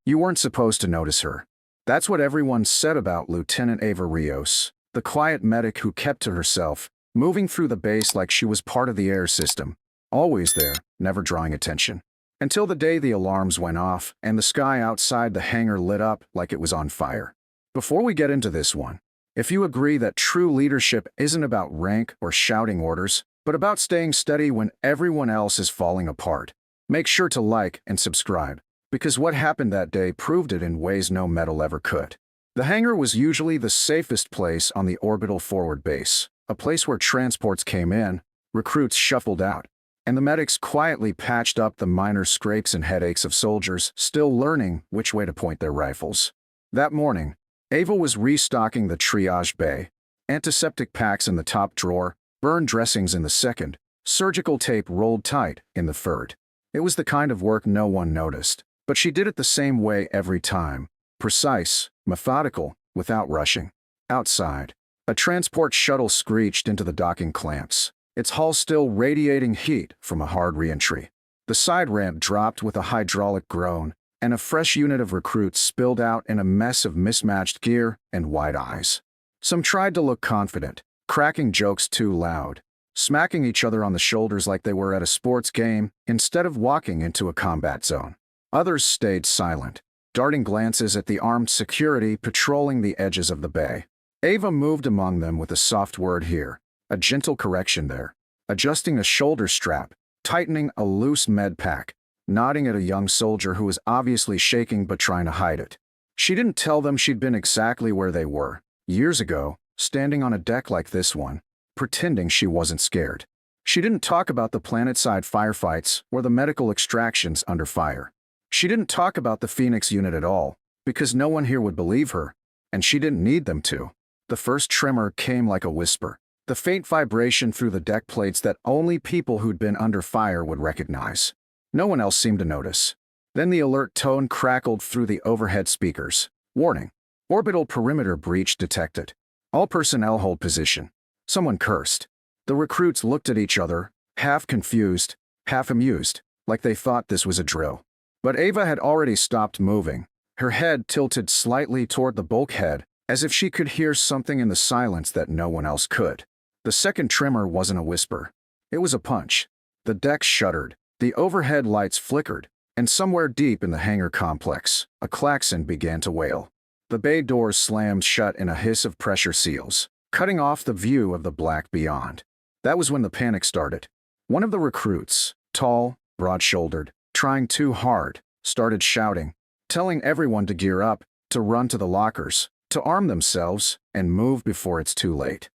You weren't supposed to notice her. That's what everyone said about Lieutenant Ava Rios, the quiet medic who kept to herself, moving through the base like she was part of the air system, always there, never drawing attention. Until the day the alarms went off and the sky outside the hangar lit up like it was on fire. Before we get into this one, if you agree that true leadership isn't about rank or shouting orders, but about staying steady when everyone else is falling apart, make sure to like and subscribe, because what happened that day proved it in ways no medal ever could. The hangar was usually the safest place on the orbital forward base, a place where transports came in, recruits shuffled out, and the medics quietly patched up the minor scrapes and headaches of soldiers still learning which way to point their rifles. That morning, Ava was restocking the triage bay, antiseptic packs in the top drawer, burn dressings in the second, surgical tape rolled tight in the third. It was the kind of work no one noticed, but she did it the same way every time, precise, methodical, without rushing. Outside, a transport shuttle screeched into the docking clamps, its hull still radiating heat from a hard re-entry. The side ramp dropped with a hydraulic groan, and a fresh unit of recruits spilled out in a mess of mismatched gear and wide eyes. Some tried to look confident, cracking jokes too loud, smacking each other on the shoulders like they were at a sports game instead of walking into a combat zone. Others stayed silent, darting glances at the armed security patrolling the edges of the bay. Ava moved among them with a soft word here, a gentle correction there, adjusting a shoulder strap, tightening a loose med pack, nodding at a young soldier who was obviously shaking but trying to hide it. She didn't tell them she'd been exactly where they were, years ago, standing on a deck like this one, pretending she wasn't scared. She didn't talk about the planet-side firefights or the medical extractions under fire. She didn't talk about the Phoenix unit at all, because no one here would believe her, and she didn't need them to. The first tremor came like a whisper, the faint vibration through the deck plates that only people who'd been under fire would recognize. No one else seemed to notice. Then the alert tone crackled through the overhead speakers. Warning. Orbital perimeter breach detected. All personnel hold position. Someone cursed. The recruits looked at each other, half confused, half amused, like they thought this was a drill. But Ava had already stopped moving, her head tilted slightly toward the bulkhead, as if she could hear something in the silence that no one else could. The second tremor wasn't a whisper. It was a punch. The deck shuddered. The overhead lights flickered, and somewhere deep in the hangar complex, a klaxon began to wail. The bay doors slammed shut in a hiss of pressure seals, cutting off the view of the black beyond. That was when the panic started. One of the recruits, tall, broad-shouldered, trying too hard, started shouting, telling everyone to gear up, to run to the lockers, to arm themselves, and move before it's too late.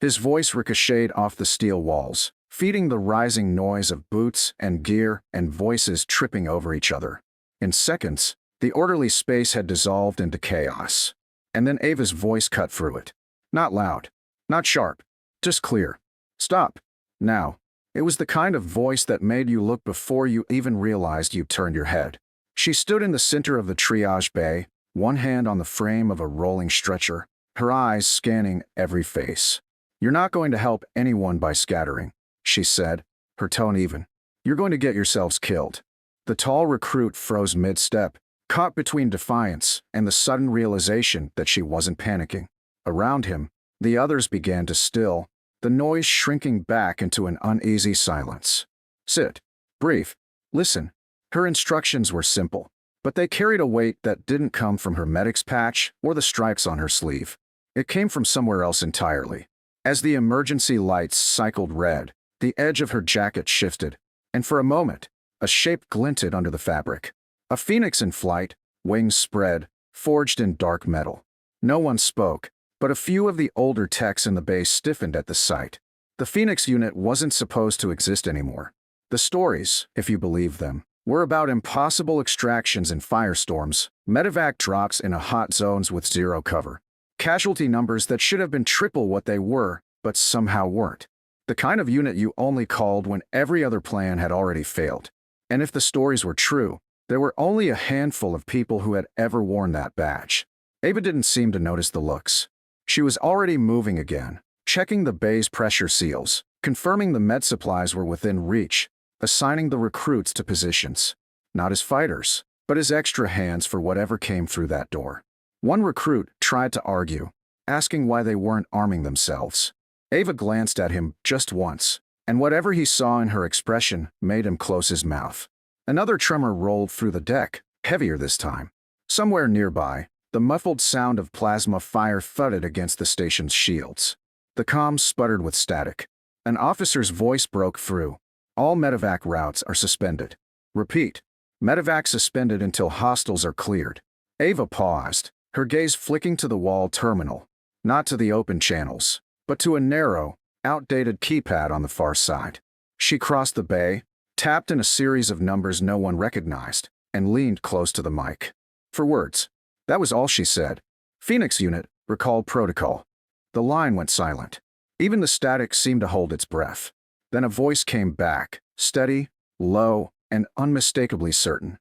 His voice ricocheted off the steel walls, feeding the rising noise of boots and gear and voices tripping over each other. In seconds, the orderly space had dissolved into chaos. And then Ava's voice cut through it. Not loud, not sharp, just clear. Stop. Now. It was the kind of voice that made you look before you even realized you turned your head. She stood in the center of the triage bay, one hand on the frame of a rolling stretcher, her eyes scanning every face. You're not going to help anyone by scattering, she said, her tone even. You're going to get yourselves killed. The tall recruit froze mid-step, caught between defiance and the sudden realization that she wasn't panicking. Around him, the others began to still, the noise shrinking back into an uneasy silence. Sit. Breathe. Listen. Her instructions were simple, but they carried a weight that didn't come from her medic's patch or the stripes on her sleeve. It came from somewhere else entirely. As the emergency lights cycled red, the edge of her jacket shifted, and for a moment, a shape glinted under the fabric. A phoenix in flight, wings spread, forged in dark metal. No one spoke, but a few of the older techs in the base stiffened at the sight. The Phoenix unit wasn't supposed to exist anymore. The stories, if you believe them, were about impossible extractions in firestorms, MedEvac drops in hot zones with zero cover, casualty numbers that should have been triple what they were, but somehow weren't. The kind of unit you only called when every other plan had already failed. And if the stories were true, there were only a handful of people who had ever worn that badge. Ava didn't seem to notice the looks. She was already moving again, checking the bay's pressure seals, confirming the med supplies were within reach, assigning the recruits to positions. Not as fighters, but his extra hands for whatever came through that door. One recruit tried to argue, asking why they weren't arming themselves. Ava glanced at him just once, and whatever he saw in her expression made him close his mouth. Another tremor rolled through the deck, heavier this time. Somewhere nearby, the muffled sound of plasma fire thudded against the station's shields. The comms sputtered with static. An officer's voice broke through. All MedEvac routes are suspended. Repeat. MedEvac suspended until hostiles are cleared. Ava paused, her gaze flicking to the wall terminal, not to the open channels, but to a narrow, outdated keypad on the far side. She crossed the bay, tapped in a series of numbers no one recognized, and leaned close to the mic. For words. That was all she said. Phoenix unit, recall protocol. The line went silent. Even the static seemed to hold its breath. Then a voice came back, steady, low, and unmistakably certain.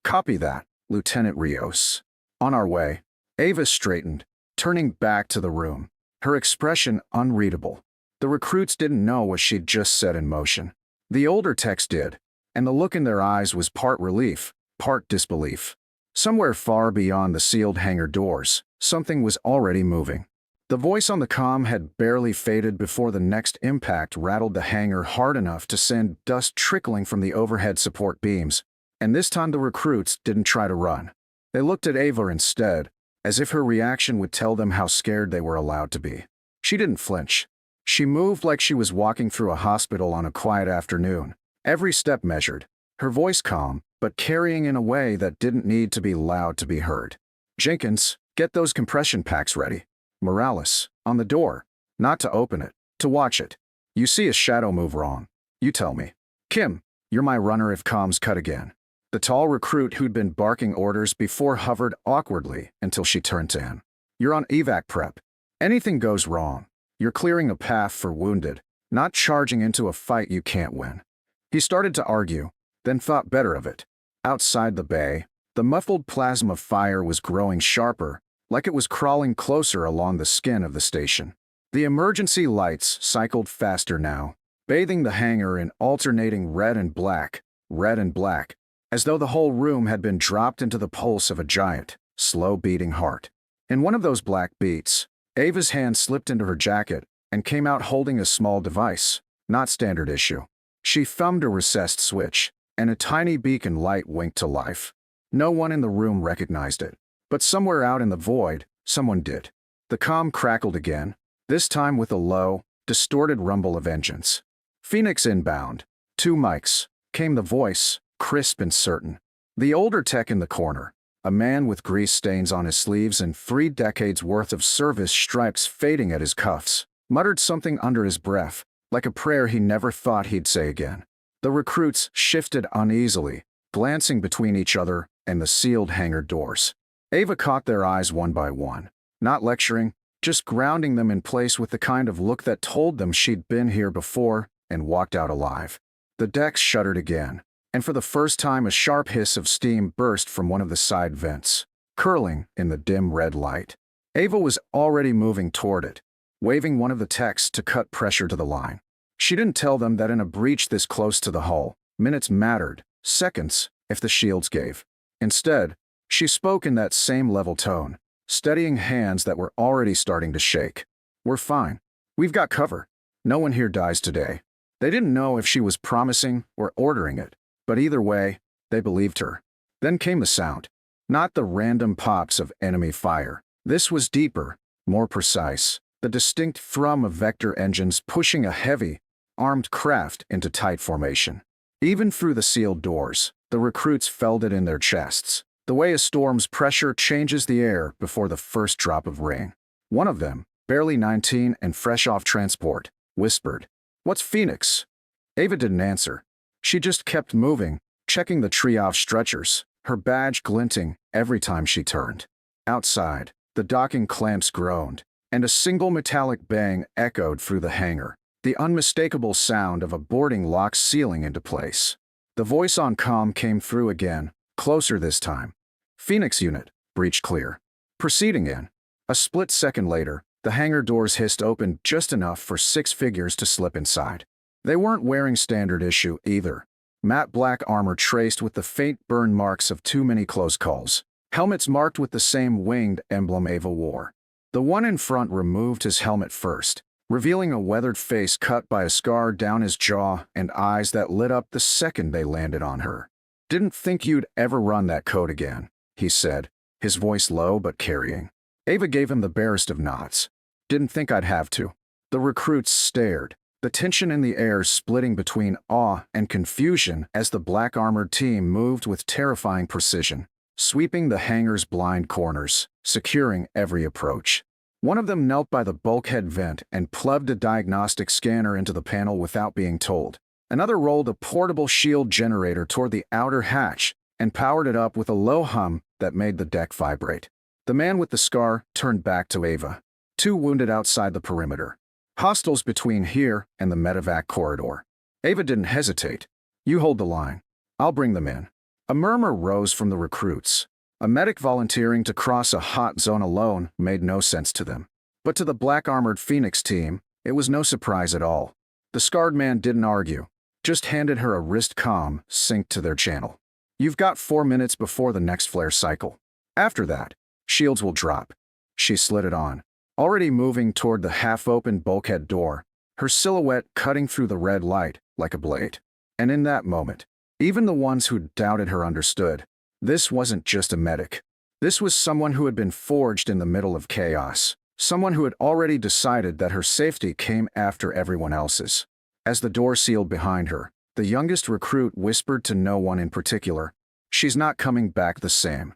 Copy that, Lieutenant Rios. On our way. Ava straightened, turning back to the room, her expression unreadable. The recruits didn't know what she'd just set in motion. The older techs did, and the look in their eyes was part relief, part disbelief. Somewhere far beyond the sealed hangar doors, something was already moving. The voice on the comm had barely faded before the next impact rattled the hangar hard enough to send dust trickling from the overhead support beams, and this time the recruits didn't try to run. They looked at Ava instead, as if her reaction would tell them how scared they were allowed to be. She didn't flinch. She moved like she was walking through a hospital on a quiet afternoon, every step measured, her voice calm, but carrying in a way that didn't need to be loud to be heard. Jenkins, get those compression packs ready. Morales, on the door, not to open it, to watch it. You see a shadow move wrong. You tell me. Kim, you're my runner if comms cut again. The tall recruit who'd been barking orders before hovered awkwardly until she turned to him. You're on evac prep. Anything goes wrong. You're clearing a path for wounded, not charging into a fight you can't win. He started to argue, then thought better of it. Outside the bay, the muffled plasma fire was growing sharper, like it was crawling closer along the skin of the station. The emergency lights cycled faster now, bathing the hangar in alternating red and black, as though the whole room had been dropped into the pulse of a giant, slow-beating heart. In one of those black beats, Ava's hand slipped into her jacket and came out holding a small device, not standard issue. She thumbed a recessed switch, and a tiny beacon light winked to life. No one in the room recognized it, but somewhere out in the void, someone did. The comm crackled again, this time with a low, distorted rumble of engines. Phoenix inbound. 2 mics, came the voice, crisp and certain. The older tech in the corner, a man with grease stains on his sleeves and 3 decades worth of service stripes fading at his cuffs, muttered something under his breath, like a prayer he never thought he'd say again. The recruits shifted uneasily, glancing between each other and the sealed hangar doors. Ava caught their eyes one by one, not lecturing, just grounding them in place with the kind of look that told them she'd been here before and walked out alive. The decks shuddered again, and for the first time a sharp hiss of steam burst from one of the side vents, curling in the dim red light. Ava was already moving toward it, waving one of the techs to cut pressure to the line. She didn't tell them that in a breach this close to the hull, minutes mattered, seconds, if the shields gave. Instead, she spoke in that same level tone, steadying hands that were already starting to shake. We're fine. We've got cover. No one here dies today. They didn't know if she was promising or ordering it, but either way, they believed her. Then came the sound. Not the random pops of enemy fire. This was deeper, more precise, the distinct thrum of vector engines pushing a heavy, armed craft into tight formation. Even through the sealed doors, the recruits felt it in their chests, the way a storm's pressure changes the air before the first drop of rain. One of them, barely 19 and fresh off transport, whispered, "What's Phoenix?" Ava didn't answer. She just kept moving, checking the triage stretchers, her badge glinting every time she turned. Outside, the docking clamps groaned, and a single metallic bang echoed through the hangar, the unmistakable sound of a boarding lock sealing into place. The voice on comm came through again, closer this time. "Phoenix unit, breach clear." Proceeding in. A split second later, the hangar doors hissed open just enough for 6 figures to slip inside. They weren't wearing standard issue either. Matte black armor traced with the faint burn marks of too many close calls. Helmets marked with the same winged emblem Ava wore. The one in front removed his helmet first, revealing a weathered face cut by a scar down his jaw and eyes that lit up the second they landed on her. "Didn't think you'd ever run that code again," he said, his voice low but carrying. Ava gave him the barest of nods. "Didn't think I'd have to." The recruits stared, the tension in the air splitting between awe and confusion as the black armored team moved with terrifying precision, sweeping the hangar's blind corners, securing every approach. One of them knelt by the bulkhead vent and plugged a diagnostic scanner into the panel without being told. Another rolled a portable shield generator toward the outer hatch and powered it up with a low hum that made the deck vibrate. The man with the scar turned back to Ava. "Two wounded outside the perimeter. Hostiles between here and the MedEvac corridor." Ava didn't hesitate. "You hold the line. I'll bring them in." A murmur rose from the recruits. A medic volunteering to cross a hot zone alone made no sense to them. But to the black-armored Phoenix team, it was no surprise at all. The scarred man didn't argue, just handed her a wrist comm synced to their channel. "You've got 4 minutes before the next flare cycle. After that, shields will drop." She slid it on, already moving toward the half-open bulkhead door, her silhouette cutting through the red light like a blade. And in that moment, even the ones who doubted her understood. This wasn't just a medic. This was someone who had been forged in the middle of chaos, someone who had already decided that her safety came after everyone else's. As the door sealed behind her, the youngest recruit whispered to no one in particular, "She's not coming back the same."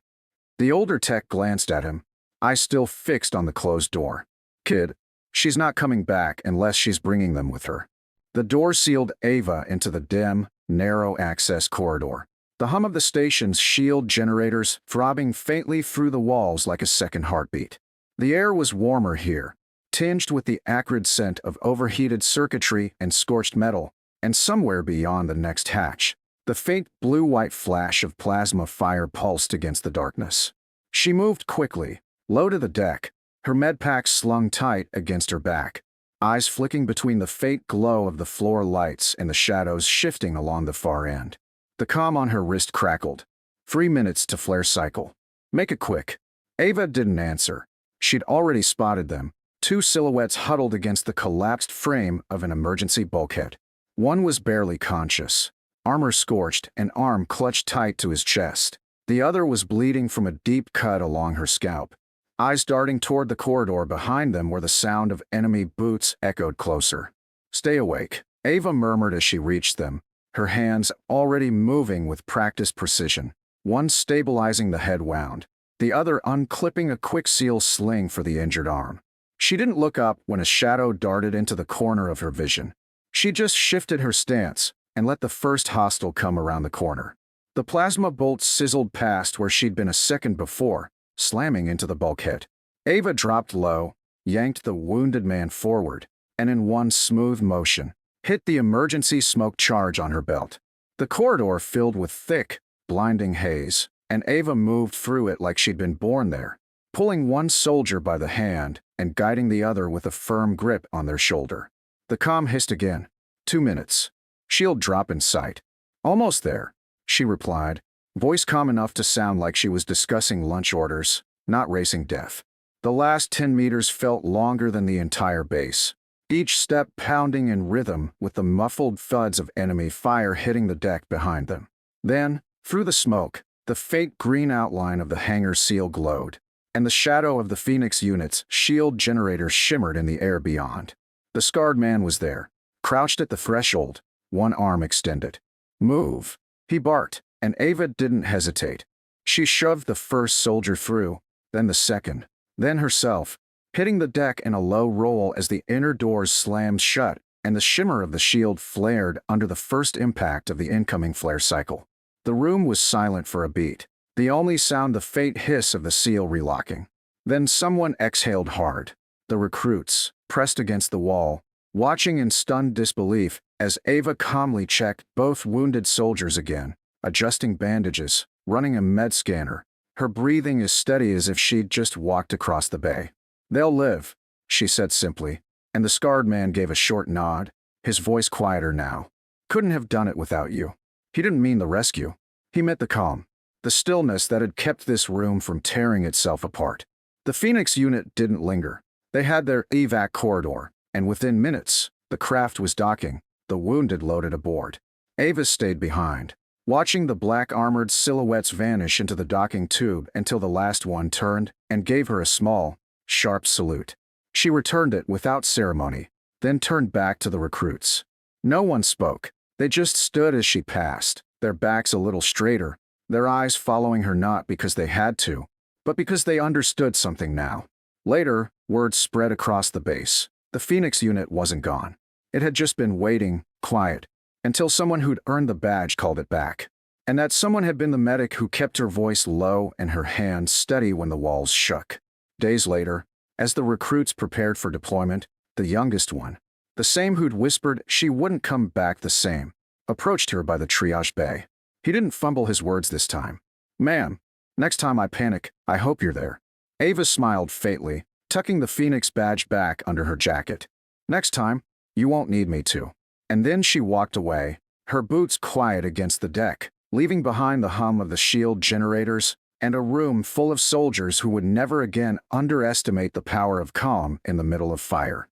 The older tech glanced at him, eyes still fixed on the closed door. "Kid, she's not coming back unless she's bringing them with her." The door sealed Ava into the dim, narrow access corridor. The hum of the station's shield generators throbbing faintly through the walls like a second heartbeat. The air was warmer here, tinged with the acrid scent of overheated circuitry and scorched metal, and somewhere beyond the next hatch, the faint blue-white flash of plasma fire pulsed against the darkness. She moved quickly, low to the deck, her medpack slung tight against her back, eyes flicking between the faint glow of the floor lights and the shadows shifting along the far end. The comm on her wrist crackled. 3 minutes to flare cycle. Make it quick." Ava didn't answer. She'd already spotted them, two silhouettes huddled against the collapsed frame of an emergency bulkhead. One was barely conscious, armor scorched, an arm clutched tight to his chest. The other was bleeding from a deep cut along her scalp, eyes darting toward the corridor behind them where the sound of enemy boots echoed closer. "Stay awake," Ava murmured as she reached them, her hands already moving with practiced precision, one stabilizing the head wound, the other unclipping a quick seal sling for the injured arm. She didn't look up when a shadow darted into the corner of her vision. She just shifted her stance and let the first hostile come around the corner. The plasma bolt sizzled past where she'd been a second before, slamming into the bulkhead. Ava dropped low, yanked the wounded man forward, and in one smooth motion, hit the emergency smoke charge on her belt. The corridor filled with thick, blinding haze, and Ava moved through it like she'd been born there, pulling one soldier by the hand and guiding the other with a firm grip on their shoulder. The comm hissed again. 2 minutes. Shield drop in sight. "Almost there," she replied, voice calm enough to sound like she was discussing lunch orders, not racing death. The last 10 meters felt longer than the entire base, each step pounding in rhythm with the muffled thuds of enemy fire hitting the deck behind them. Then, through the smoke, the faint green outline of the hangar seal glowed, and the shadow of the Phoenix unit's shield generator shimmered in the air beyond. The scarred man was there, crouched at the threshold, one arm extended. "Move," he barked, and Ava didn't hesitate. She shoved the first soldier through, then the second, then herself, hitting the deck in a low roll as the inner doors slammed shut and the shimmer of the shield flared under the first impact of the incoming flare cycle. The room was silent for a beat, the only sound the faint hiss of the seal relocking. Then someone exhaled hard. The recruits, pressed against the wall, watching in stunned disbelief as Ava calmly checked both wounded soldiers again, adjusting bandages, running a med scanner, her breathing as steady as if she'd just walked across the bay. "They'll live," she said simply, and the scarred man gave a short nod, his voice quieter now. "Couldn't have done it without you." He didn't mean the rescue. He meant the calm. The stillness that had kept this room from tearing itself apart. The Phoenix unit didn't linger. They had their evac corridor, and within minutes, the craft was docking, the wounded loaded aboard. Ava stayed behind, watching the black armored silhouettes vanish into the docking tube until the last one turned and gave her a small, sharp salute. She returned it without ceremony, then turned back to the recruits. No one spoke. They just stood as she passed, their backs a little straighter, their eyes following her not because they had to, but because they understood something now. Later, word spread across the base. The Phoenix unit wasn't gone. It had just been waiting, quiet, until someone who'd earned the badge called it back. And that someone had been the medic who kept her voice low and her hands steady when the walls shook. Days later, as the recruits prepared for deployment, the youngest one, the same who'd whispered she wouldn't come back the same, approached her by the triage bay. He didn't fumble his words this time. "Ma'am, next time I panic, I hope you're there." Ava smiled faintly, tucking the Phoenix badge back under her jacket. "Next time, you won't need me to." And then she walked away, her boots quiet against the deck, leaving behind the hum of the shield generators and a room full of soldiers who would never again underestimate the power of calm in the middle of fire.